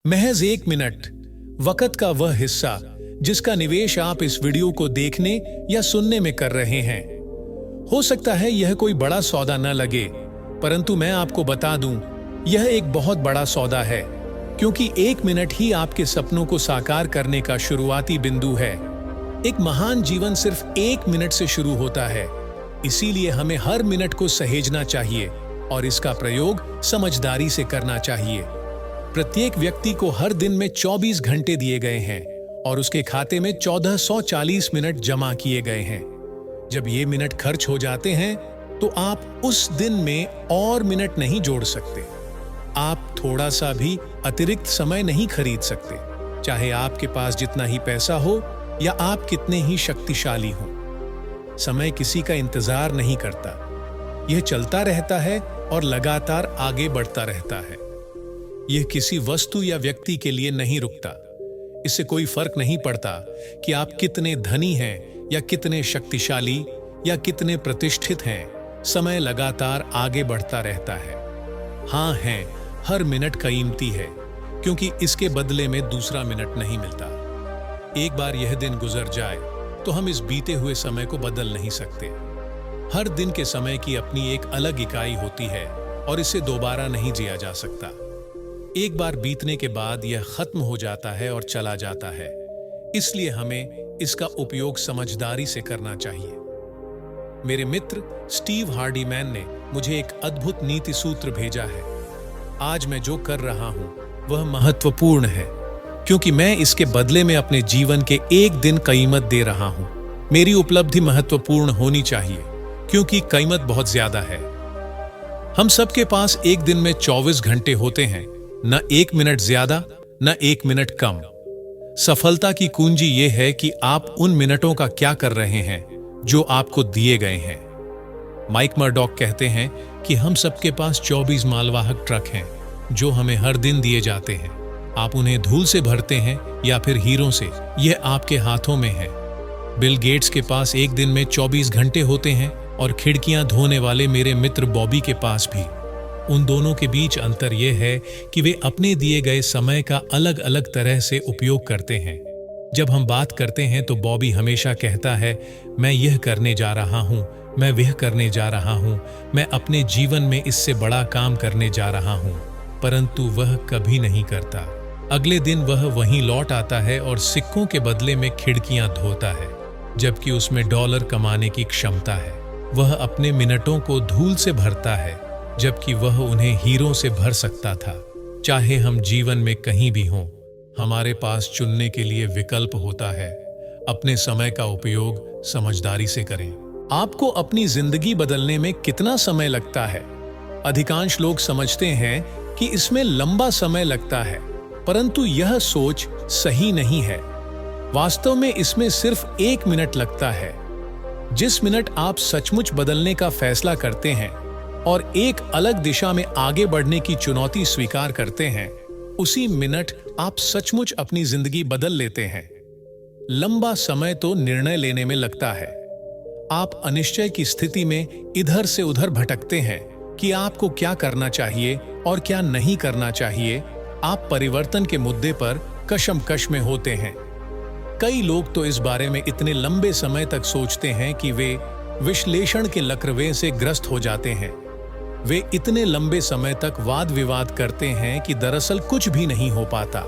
महज 1 मिनट, वक्त का वह हिस्सा जिसका निवेश आप इस वीडियो को देखने या सुनने में कर रहे हैं। हो सकता है यह कोई बड़ा सौदा न लगे, परंतु मैं आपको बता दूं, यह एक बहुत बड़ा सौदा है, क्योंकि 1 मिनट ही आपके सपनों को साकार करने का शुरुआती बिंदु है। एक महान जीवन सिर्फ 1 मिनट से शुरू होता है, इसीलिए हमें हर मिनट को सहेजना चाहिए और इसका प्रयोग समझदारी से करना चाहिए। प्रत्येक व्यक्ति को हर दिन में 24 घंटे दिए गए हैं और उसके खाते में 1440 मिनट जमा किए गए हैं। जब ये मिनट खर्च हो जाते हैं तो आप उस दिन में और मिनट नहीं जोड़ सकते। आप थोड़ा सा भी अतिरिक्त समय नहीं खरीद सकते, चाहे आपके पास जितना ही पैसा हो या आप कितने ही शक्तिशाली हों। समय किसी का इंतजार नहीं करता, यह चलता रहता है और लगातार आगे बढ़ता रहता है। यह किसी वस्तु या व्यक्ति के लिए नहीं रुकता। इससे कोई फर्क नहीं पड़ता कि आप कितने धनी हैं या कितने शक्तिशाली या कितने प्रतिष्ठित हैं, समय लगातार आगे बढ़ता रहता है। हाँ है, हर मिनट कीमती है, क्योंकि इसके बदले में दूसरा मिनट नहीं मिलता। एक बार यह दिन गुजर जाए तो हम इस बीते हुए समय को बदल नहीं सकते। हर दिन के समय की अपनी एक अलग इकाई होती है और इसे दोबारा नहीं जिया जा सकता। एक बार बीतने के बाद यह खत्म हो जाता है और चला जाता है, इसलिए हमें इसका उपयोग समझदारी से करना चाहिए। मेरे मित्र स्टीव हार्डीमैन ने मुझे एक अद्भुत नीति सूत्र भेजा है। आज मैं जो कर रहा हूं वह महत्वपूर्ण है, क्योंकि मैं इसके बदले में अपने जीवन के 1 दिन कीमत दे रहा हूं। मेरी उपलब्धि महत्वपूर्ण होनी चाहिए, क्योंकि कीमत बहुत ज्यादा है। हम सबके पास 1 दिन में 24 घंटे होते हैं, न 1 मिनट ज्यादा न 1 मिनट कम। सफलता की कुंजी यह है कि आप उन मिनटों का क्या कर रहे हैं जो आपको दिए गए हैं। माइक मर्डॉक कहते हैं कि हम सबके पास 24 मालवाहक ट्रक हैं जो हमें हर दिन दिए जाते हैं। आप उन्हें धूल से भरते हैं या फिर हीरों से, यह आपके हाथों में है। बिल गेट्स के पास 1 दिन में 24 घंटे होते हैं और खिड़कियां धोने वाले मेरे मित्र बॉबी के पास भी। उन दोनों के बीच अंतर यह है कि वे अपने दिए गए समय का अलग अलग तरह से उपयोग करते हैं। जब हम बात करते हैं तो बॉबी हमेशा कहता है, मैं यह करने जा रहा हूं, मैं वह करने जा रहा हूं, मैं अपने जीवन में इससे बड़ा काम करने जा रहा हूं, परंतु वह कभी नहीं करता। अगले दिन वह वहीं लौट आता है और सिक्कों के बदले में खिड़कियां धोता है, जबकि उसमें डॉलर कमाने की क्षमता है। वह अपने मिनटों को धूल से भरता है, जबकि वह उन्हें हीरों से भर सकता था। चाहे हम जीवन में कहीं भी हों, हमारे पास चुनने के लिए विकल्प होता है। अपने समय का उपयोग समझदारी से करें। आपको अपनी जिंदगी बदलने में कितना समय लगता है? अधिकांश लोग समझते हैं कि इसमें लंबा समय लगता है, परंतु यह सोच सही नहीं है। वास्तव में इसमें सिर्फ 1 मिनट लगता है। जिस मिनट आप सचमुच बदलने का फैसला करते हैं और एक अलग दिशा में आगे बढ़ने की चुनौती स्वीकार करते हैं, उसी मिनट आप सचमुच अपनी जिंदगी बदल लेते हैं। लंबा समय तो निर्णय लेने में लगता है। आप अनिश्चय की स्थिति में इधर से उधर भटकते हैं कि आपको क्या करना चाहिए और क्या नहीं करना चाहिए। आप परिवर्तन के मुद्दे पर कशमकश में होते हैं। कई लोग तो इस बारे में इतने लंबे समय तक सोचते हैं कि वे विश्लेषण के लकवे से ग्रस्त हो जाते हैं। वे इतने लंबे समय तक वाद विवाद करते हैं कि दरअसल कुछ भी नहीं हो पाता।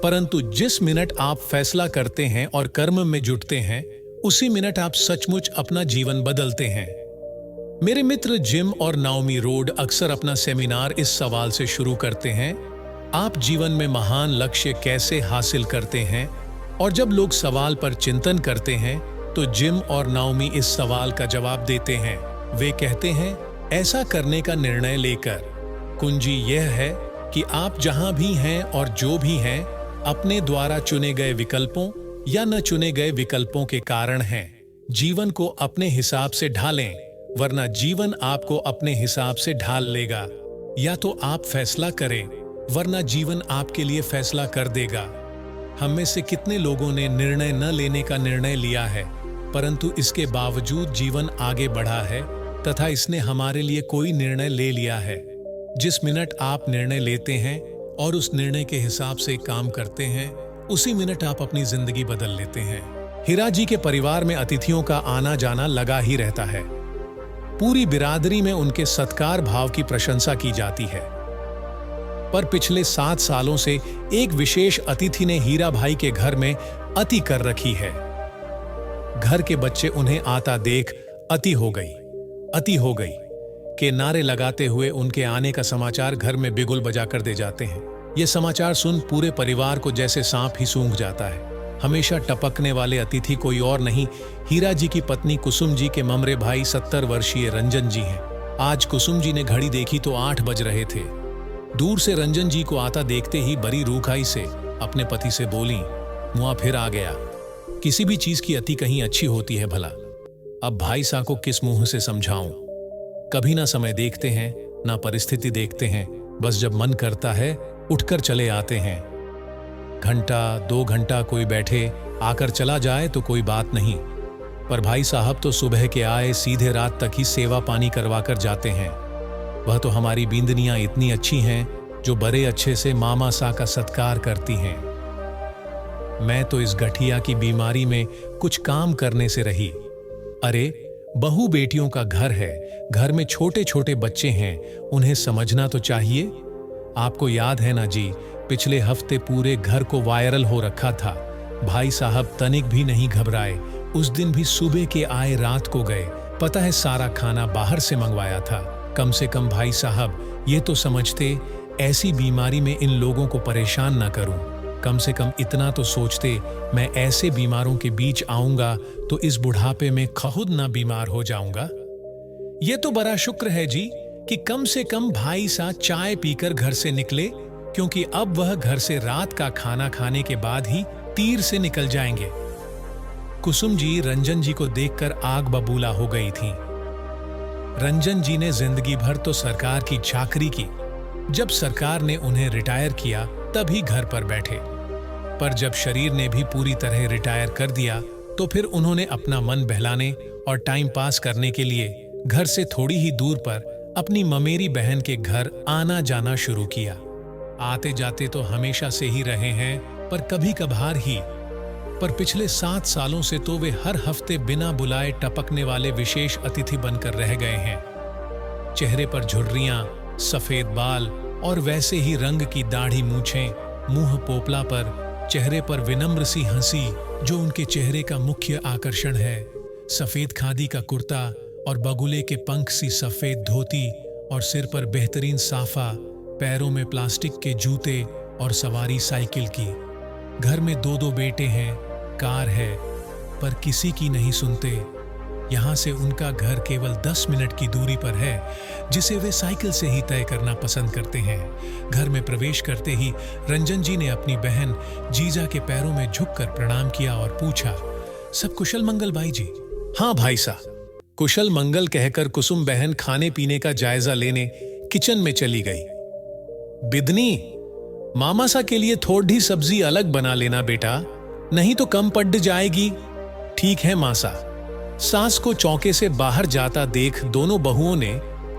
परंतु जिस मिनट आप फैसला करते हैं और कर्म में जुटते हैं, उसी मिनट आप सचमुच अपना जीवन बदलते हैं। मेरे मित्र जिम और नाओमी रोड अक्सर अपना सेमिनार इस सवाल से शुरू करते हैं, आप जीवन में महान लक्ष्य कैसे हासिल करते हैं? और जब लोग सवाल पर चिंतन करते हैं तो जिम और नाओमी इस सवाल का जवाब देते हैं। वे कहते हैं, ऐसा करने का निर्णय लेकर। कुंजी यह है कि आप जहां भी हैं और जो भी हैं, अपने द्वारा चुने गए विकल्पों या न चुने गए विकल्पों के कारण हैं। जीवन को अपने हिसाब से ढालें, वरना जीवन आपको अपने हिसाब से ढाल लेगा। या तो आप फैसला करें, वरना जीवन आपके लिए फैसला कर देगा। हम में से कितने लोगों ने निर्णय न लेने का निर्णय लिया है, परंतु इसके बावजूद जीवन आगे बढ़ा है तथा इसने हमारे लिए कोई निर्णय ले लिया है। जिस मिनट आप निर्णय लेते हैं और उस निर्णय के हिसाब से काम करते हैं, उसी मिनट आप अपनी जिंदगी बदल लेते हैं। हीरा जी के परिवार में अतिथियों का आना जाना लगा ही रहता है। पूरी बिरादरी में उनके सत्कार भाव की प्रशंसा की जाती है। पर पिछले 7 सालों से एक विशेष अतिथि ने हीरा भाई के घर में अति कर रखी है। घर के बच्चे उन्हें आता देख अति हो गई के नारे लगाते हुए उनके आने का समाचार घर में बिगुल बजा कर दे जाते हैं। ये समाचार सुन पूरे परिवार को जैसे सांप ही सूंघ जाता है। हमेशा टपकने वाले अतिथि कोई और नहीं, हीरा जी की पत्नी कुसुम जी के ममरे भाई 70 वर्षीय रंजन जी हैं। आज कुसुम जी ने घड़ी देखी तो 8 बज रहे थे। दूर से रंजन जी को आता देखते ही बड़ी रूखाई से अपने पति से बोली, मुआ फिर आ गया। किसी भी चीज की अति कहीं अच्छी होती है भला। अब भाई साहब को किस मुंह से समझाऊं। कभी ना समय देखते हैं ना परिस्थिति देखते हैं, बस जब मन करता है उठकर चले आते हैं। घंटा 2 घंटा कोई बैठे आकर चला जाए तो कोई बात नहीं, पर भाई साहब तो सुबह के आए सीधे रात तक ही सेवा पानी करवा कर जाते हैं। वह तो हमारी बींदनियां इतनी अच्छी हैं जो बड़े अच्छे से मामा सा का सत्कार करती हैं। मैं तो इस गठिया की बीमारी में कुछ काम करने से रही। अरे बहू बेटियों का घर है, घर में छोटे छोटे बच्चे हैं, उन्हें समझना तो चाहिए। आपको याद है ना जी, पिछले हफ्ते पूरे घर को वायरल हो रखा था। भाई साहब तनिक भी नहीं घबराए। उस दिन भी सुबह के आए रात को गए। पता है सारा खाना बाहर से मंगवाया था। कम से कम भाई साहब ये तो समझते ऐसी बीमारी में इन लोगों को परेशान ना करूं। कम से कम इतना तो सोचते मैं ऐसे बीमारों के बीच आऊंगा तो इस बुढ़ापे में खुद ना बीमार हो जाऊंगा। ये तो बड़ा शुक्र है जी कि कम से कम भाई साहब चाय पीकर घर से निकले, क्योंकि अब वह घर से रात का खाना खाने के बाद ही तीर से निकल जाएंगे। कुसुम जी रंजन जी को देखकर आग बबूला हो गई थीं। रंजन जी ने जिंदगी भर तो सरकार की चाकरी की। जब सरकार ने उन्हें रिटायर किया तभी घर पर बैठे, पर जब शरीर ने भी पूरी तरह रिटायर कर दिया तो फिर उन्होंने अपना मन बहलाने और टाइम पास करने के लिए घर से थोड़ी ही दूर पर अपनी ममेरी बहन के घर आना जाना शुरू किया। आते जाते तो हमेशा से ही रहे हैं, पर कभी कभार ही। पर पिछले 7 सालों से तो वे हर हफ्ते बिना बुलाए टपकने वाले विशेष अतिथि बनकर रह गए हैं। चेहरे पर झुर्रियां, सफेद बाल और वैसे ही रंग की दाढ़ी मूछें, मुंह पोपला पर, चेहरे पर विनम्र सी हंसी जो उनके चेहरे का मुख्य आकर्षण है। सफेद खादी का कुर्ता और बगुले के पंख सी सफेद धोती और सिर पर बेहतरीन साफा, पैरों में प्लास्टिक के जूते और सवारी साइकिल की। घर में 2-2 बेटे हैं, कार है, पर किसी की नहीं सुनते। यहाँ से उनका घर केवल 10 मिनट की दूरी पर है, जिसे वे साइकिल से ही तय करना पसंद करते हैं। घर में प्रवेश करते ही रंजन जी ने अपनी बहन जीजा के पैरों में झुककर प्रणाम किया और पूछा, सब कुशल मंगल भाई जी? हाँ भाई साहब, कुशल मंगल कहकर कुसुम बहन खाने पीने का जायजा लेने किचन में चली गई। बिदनी, मामा सा के लिए थोड़ी सब्जी अलग बना लेना बेटा, नहीं तो कम पड़ जाएगी। ठीक है मासा। सास को चौके से बाहर जाता देख दोनों बहुओं ने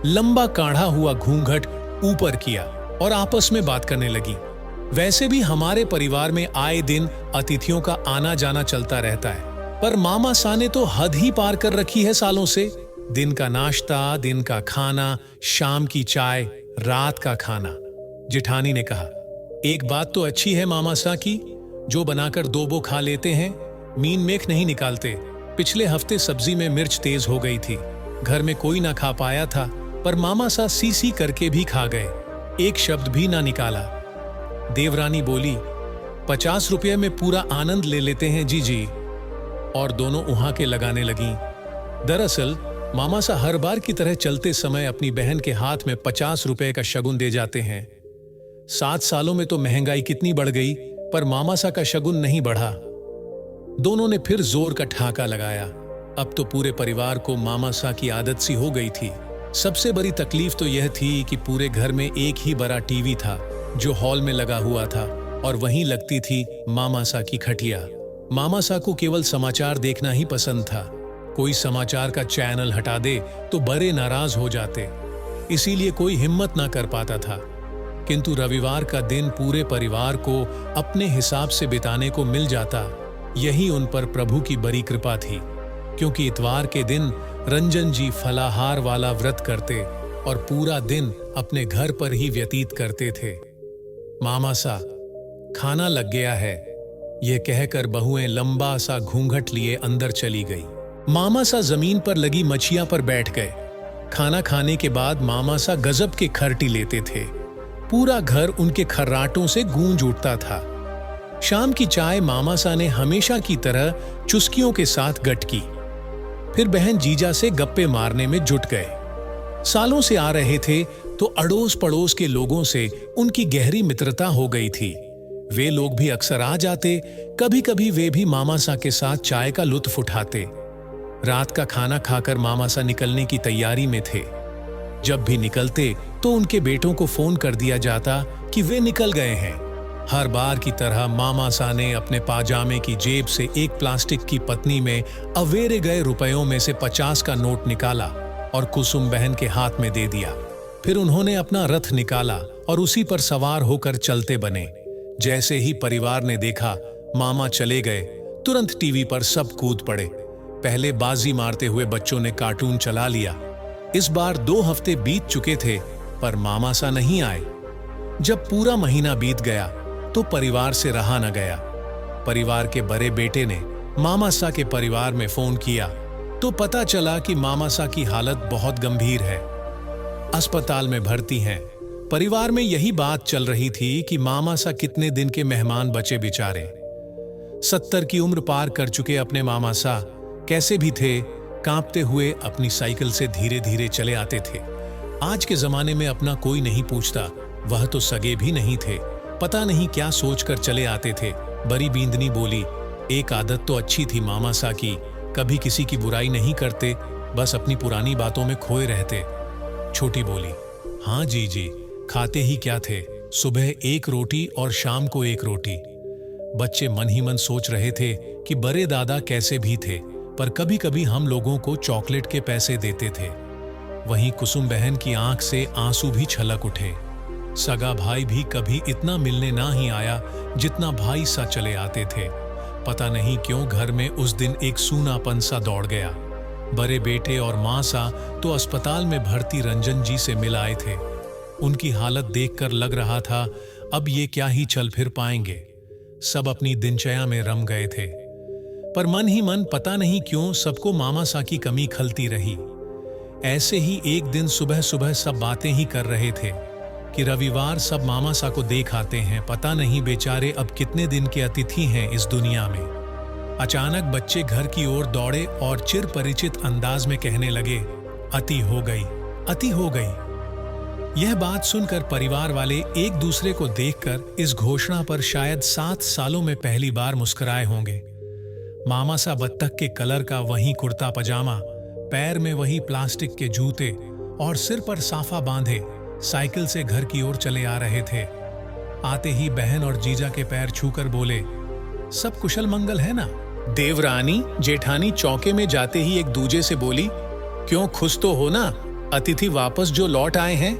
लंबा काढ़ा हुआ घूंघट ऊपर किया और आपस में बात करने लगी। वैसे भी हमारे परिवार में आए दिन अतिथियों का आना जाना चलता रहता है, पर मामा सा ने तो हद ही पार कर रखी है सालों से। दिन का नाश्ता, दिन का खाना, शाम की चाय, रात का खाना। जेठानी ने कहा, एक बात तो अच्छी है मामा सा की, जो बनाकर 2 बो खा लेते हैं, मीन मेख नहीं निकालते। पिछले हफ्ते सब्जी में मिर्च तेज हो गई थी, घर में कोई ना खा पाया था, पर मामा सा सी करके भी खा गए, एक शब्द भी ना निकाला। देवरानी बोली, 50 रुपये में पूरा आनंद ले लेते हैं जी जी, और दोनों उहाँ के लगाने लगी। दरअसल मामा सा हर बार की तरह चलते समय अपनी बहन के हाथ में 50 रुपये का शगुन दे जाते हैं। 7 सालों में तो महंगाई कितनी बढ़ गई, पर मामा सा का शगुन नहीं बढ़ा। दोनों ने फिर जोर का ठाका लगाया। अब तो पूरे परिवार को मामा सा की आदत सी हो गई थी। सबसे बड़ी तकलीफ तो यह थी कि पूरे घर में एक ही बड़ा टीवी था जो हॉल में लगा हुआ था, और वहीं लगती थी मामा सा की खटिया। मामा सा को केवल समाचार देखना ही पसंद था। कोई समाचार का चैनल हटा दे तो बड़े नाराज हो जाते, इसीलिए कोई हिम्मत ना कर पाता था। किंतु रविवार का दिन पूरे परिवार को अपने हिसाब से बिताने को मिल जाता, यही उन पर प्रभु की बड़ी कृपा थी। क्योंकि इतवार के दिन रंजन जी फलाहार वाला व्रत करते और पूरा दिन अपने घर पर ही व्यतीत करते थे। मामा सा, खाना लग गया है, यह कहकर बहुएं लंबा सा घूंघट लिए अंदर चली गई। मामा सा जमीन पर लगी मछिया पर बैठ गए। खाना खाने के बाद मामा सा गजब के खर्टी लेते थे। पूरा घर उनके खर्राटों से गूंज उठता था। शाम की चाय मामा सा ने हमेशा की तरह चुस्कियों के साथ गट की। फिर बहन जीजा से गप्पे मारने में जुट गए। सालों से आ रहे थे तो अड़ोस पड़ोस के लोगों से उनकी गहरी मित्रता हो गई थी। वे लोग भी अक्सर आ जाते, कभी कभी वे भी मामा सा के साथ चाय का लुत्फ उठाते। रात का खाना खाकर मामा सा निकलने की तैयारी में थे। जब भी निकलते तो उनके बेटों को फोन कर दिया जाता कि वे निकल गए हैं। हर बार की तरह मामा सा ने अपने पाजामे की जेब से एक प्लास्टिक की पत्नी में अवेरे गए रुपयों में से 50 का नोट निकाला और कुसुम बहन के हाथ में दे दिया। फिर उन्होंने अपना रथ निकाला और उसी पर सवार होकर चलते बने। जैसे ही परिवार ने देखा मामा चले गए, तुरंत टीवी पर सब कूद पड़े। पहले बाजी मारते हुए बच्चों ने कार्टून चला लिया। इस बार 2 हफ्ते बीत चुके थे पर मामा सा नहीं आए। जब पूरा महीना बीत गया तो परिवार से रहा न गया। परिवार के बड़े बेटे ने मामा सा के परिवार में फोन किया तो पता चला कि मामा सा की हालत बहुत गंभीर है, अस्पताल में भर्ती हैं। परिवार में यही बात चल रही थी कि मामा सा कितने दिन के मेहमान बचे बेचारे। 70 की उम्र पार कर चुके अपने मामा सा कैसे भी थे, कांपते हुए अपनी साइकिल से धीरे धीरे चले आते थे। आज के जमाने में अपना कोई नहीं पूछता, वह तो सगे भी नहीं थे। पता नहीं क्या सोचकर चले आते थे। बड़ी बींदनी बोली, एक आदत तो अच्छी थी मामा सा की, कभी किसी की बुराई नहीं करते, बस अपनी पुरानी बातों में खोए रहते। छोटी बोली, हाँ जी, खाते ही क्या थे, सुबह 1 रोटी और शाम को 1 रोटी। बच्चे मन ही मन सोच रहे थे कि बड़े दादा कैसे भी थे, पर कभी कभी हम लोगों को चॉकलेट के पैसे देते थे। वहीं कुसुम बहन की आंख से आंसू भी छलक उठे। सगा भाई भी कभी इतना मिलने ना ही आया जितना भाई सा चले आते थे। पता नहीं क्यों घर में उस दिन एक सूनापन सा दौड़ गया। बड़े बेटे और मां सा तो अस्पताल में भर्ती रंजन जी से मिल आए थे। उनकी हालत देखकर लग रहा था अब ये क्या ही चल फिर पाएंगे। सब अपनी दिनचर्या में रम गए थे, पर मन ही मन पता नहीं क्यों सबको मामा सा की कमी खलती रही। ऐसे ही एक दिन सुबह सुबह सब बातें ही कर रहे थे कि रविवार सब मामा सा को देख आते हैं, पता नहीं बेचारे अब कितने दिन के अतिथि हैं इस दुनिया में। अचानक बच्चे घर की ओर दौड़े और चिर परिचित अंदाज में कहने लगे, अति हो गई, अति हो गई। यह बात सुनकर परिवार वाले एक दूसरे को देखकर इस घोषणा पर शायद 7 सालों में पहली बार मुस्कुराए होंगे। मामा सा बत्तख के कलर का वही कुर्ता पजामा, पैर में वही प्लास्टिक के जूते और सिर पर साफा बांधे साइकिल से घर की ओर चले आ रहे थे। आते ही बहन और जीजा के पैर छूकर बोले, सब कुशल मंगल है ना? देवरानी जेठानी चौके में जाते ही एक दूजे से बोली, क्यों खुश तो हो ना, अतिथि वापस जो लौट आए हैं।